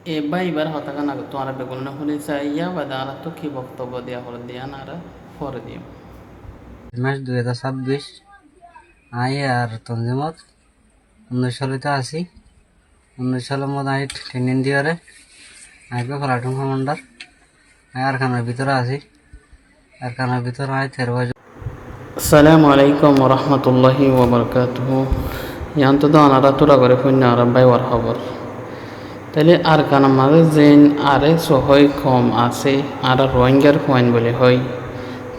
এবার হতাকা না তোমার বেগুন হলে চাইয়া বা দাঁড়া তো কি বক্তব্য দেওয়া করে দিয়া না আর পরে দিও। মাস 2026 আই আর তঞ্জিমত 19 সালেতে আছি। 19 সালের মধ্যে আই ট্রেনিং দিয়ারে আইকে প্লাটুন কমান্ডার আর খানার ভিতরে আছি। আর খানার ভিতরে আই 13 বছর। আসসালামু আলাইকুম রহমতুল্লাহি ওবরকাতুহু। ইয়ান্ত তো আনারা তোরা করে ফন্য আর বাই ওয়ার খবর তাহলে আর কানা মাঝে যেন আরে সহই কম আছে আর রোহিঙ্গার পয়েন্ট বলে হয়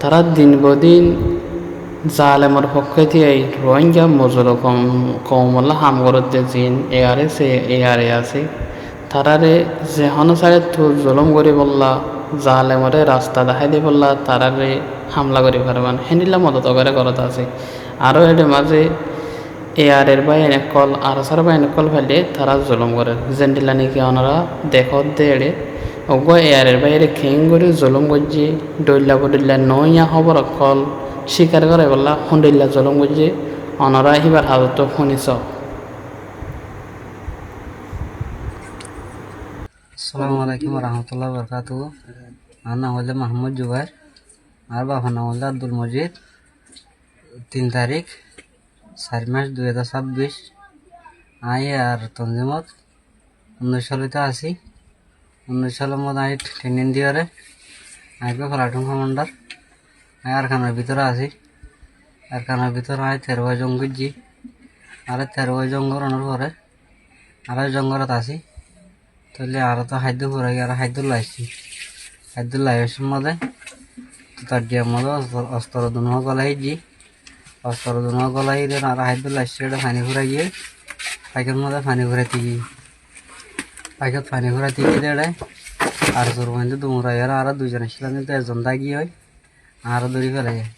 তারা দিন বদিন জালেমর পক্ষে দিয়ে রোহিঙ্গা মজুর কমলা হামগরত জিন এয়ারে সে এয়ারে আছে তারারে যেহন সারে তো জুলুম করি বললা জালেমরে রাস্তা দেখাই দি বললা তারারে হামলা করি পারবান হেনিলা মদত করে করত আছে আরও এর মাঝে এয়ারের বা এনেকল আরসার বা এনেকল ফেলে তারা জুলুম করে জেন্ডিলা নাকি ওনারা দেখত দেড়ে ওগো এয়ারের বাইরে খেং করে জুলুম করছে ডইল্লা বডিল্লা নইয়া খবর কল স্বীকার করে বললা হুন্ডিল্লা জুলুম করছে ওনারা এবার হাজত শুনিছ। আসসালামু আলাইকুম রহমতুল্লাহ বরকাতুহু। আমার নাম হলো মাহমুদ জুবাইর। আর বাবার নাম হলো আব্দুল মজিদ। 3 তারিখ 4 মাস 2026 আই আর তঞ্জিমত 19 সালেতে আছি। 19 সালের মধ্যে আই ট্রেনিং দিয়ারে আইকে প্লাটুন কমান্ডার আর খানার ভিতরে আছি। আর খানার ভিতরে আই 13 বছর জঙ্গিজি আর 13 বছর জঙ্গরানোর পরে আর জঙ্গলত আছি। তাহলে আরো তো খাদ্য ঘুরে গিয়ে আর খাদ্য লাইছি। খাদ্য লাইসের মধ্যে তার দিয়ে মধ্যে অস্ত্র দুনো গলাই জি অস্ত্র দুনো গলাই দেন আর খাদ্য লাইছি এটা পানি ঘুরে গিয়ে পাইকের মধ্যে পানি ঘুরে তিগি পাইকের পানি ঘুরে তিগি দেড়ে আর তোর মধ্যে দুমরা এর আর দুজন ছিলাম কিন্তু একজন দাগি হয় আরো দড়ি ফেলে যায়।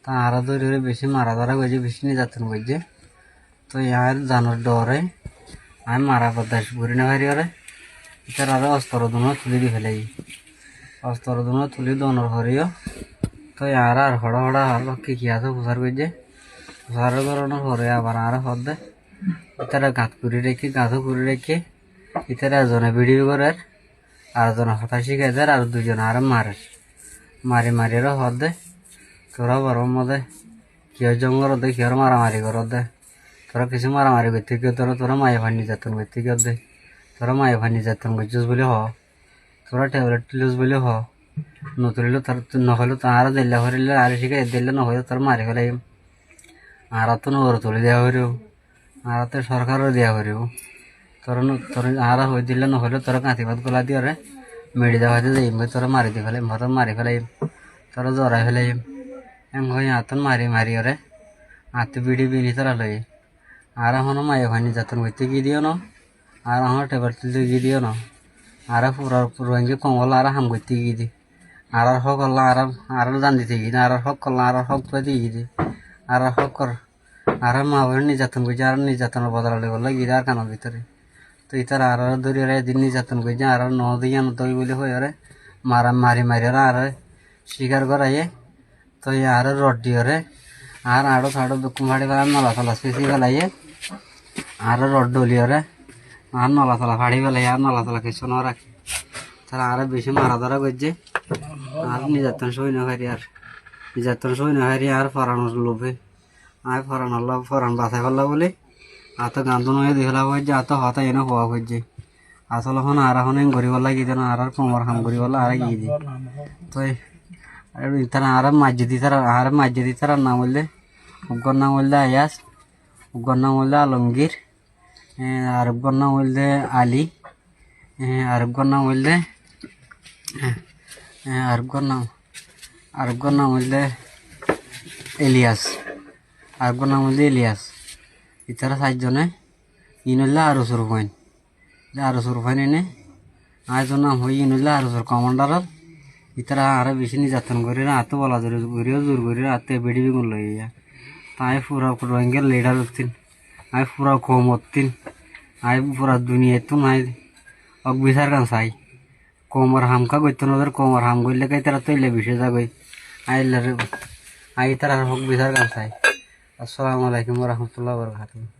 তা আরো দড়ি বেশি মারা ধরা গেছে বেশি নির্যাতন করছে। তো ইয়ার জানোর ডরে আমি মারা বদাস ঘুরি না ভারি ওরে এটার আরো অস্ত্র দুনো তুলি দি ফেলাই অস্ত্র দুনো তুলি দনর হরিও। তো ইয়ার আর হড়া হড়া আর কি আছে প্রচার করছে প্রচার করানোর পরে আবার আর হদে ইতারা গাঁথও করে রেখে ইতারা একজনে ভিডিও করে আর একজনে হতা শিখে দেয় আর দুজনে আর মারে মারি মারিরও হদে তোরা বড় মধ্যে কেউ জঙ্গল দে কেউ মারামারি কর দে তোরা কিছু মারামারি করতে কেউ তোরা মায়ে ভাই নির্যাতন করতে কেউ দে তোরা মায়ে ভাই নির্যাতন করছিস বলে হ তোরা ট্যাবলেট তুলিস বলে হ নতুলিল তার নহলে তারা দিল্লা হরিলে আর শিখে দিল্লা নহলে তোর মারি ফেলাই আর তো নগর তুলে দেওয়া হরিও আর তো সরকারও দেওয়া হরিও তোর তোর আর হয়ে দিলে নহলে তোরা কাঁথিপাত গোলা দিয়ে রে মেডি দেওয়া হয়তো যাইম তোরা মারি দিয়ে ফেলাই তোর মারি ফেলাই তোরা জড়াই ফেলাই এম হয়ে আতন মারি মারি ওরে আতে বিড়ি বিনি তোরা লই আর এখনো মায়ে ভাই নির্যাতন করতে গিয়ে দিও না আর এখনো টেবল তুলতে গিয়ে দিও না আর পুরো কমল আর হাম করতে গিয়ে দি আর হক করলাম আর জান দিতে গিয়ে আর হক করলাম আর হক তো দিয়ে গিয়ে দি আর হক কর আর মা বোন নির্যাতন করছে আর নির্যাতনের বদলালে বললো গিয়ে আর কানের ভিতরে তো ইতার আর ধরি এদিন নির্যাতন করছে আর দিয়ে দই বলে হয়ে ওরে মারি মারি আর শিকার করাইয়ে তো আর রড দিয়ে রে আর আড়ো ফাড়ো দুঃখ ফাড়ি ফেলা নলা ফেলা শিশি ফেলাইয়ে আর রড ডলিয়ে রে আর নলা ফেলা ফাড়ি ফেলাই আর নলা ফেলা কিছু না রাখি তারা আরো বেশি মারা ধরা করছে আর নির্যাতন সই না হারি আর নির্যাতন সই না হারি আর ফরানোর লোভে আর ফরানোর লোভ ফরান বাঁচাই ফেললা বলে আর তো গান নয় দেখলা হয়েছে আর তো হতা এনে হওয়া হয়েছে আসলে এখন আর এখন গরিব লাগি দেন আর কোমর হাম গরিব আর গিয়ে দি তো তারা আর মাঝে দি তারা নাম বললে উগ্গর নাম বললে আয়াস উগ্গর নাম বললে আলমগীর আরবগর নাম বললে আলী আরবগর নাম বললে আরবগর নাম বললে এলিয়াস আরবগর নাম বললে এলিয়াস ইতারা 4 জনে ইন হইলে আরো সুরফাইন এনে আয়োজন নাম হই ইন হইলে আরো কমান্ডার ইতারা আরো বেশি নির্যাতন করে না হাতে বলা জোরিও জোর করে হাতে বেড়ি বেগুন লইয়া তাই পুরা রোহিঙ্গার লিডার হচ্ছেন আই পুরা কম হচ্ছেন আই পুরা দুনিয়া তো নাই অগবিচার কান চাই কোমর হামকা করতে নজর কোমর হাম করলে কাই তারা তৈলে বিষে যাগই আই তারা হক বিচার কান চাই। আসসালামু আলাইকুম রহমতুল্লাহ বরকাতুহু।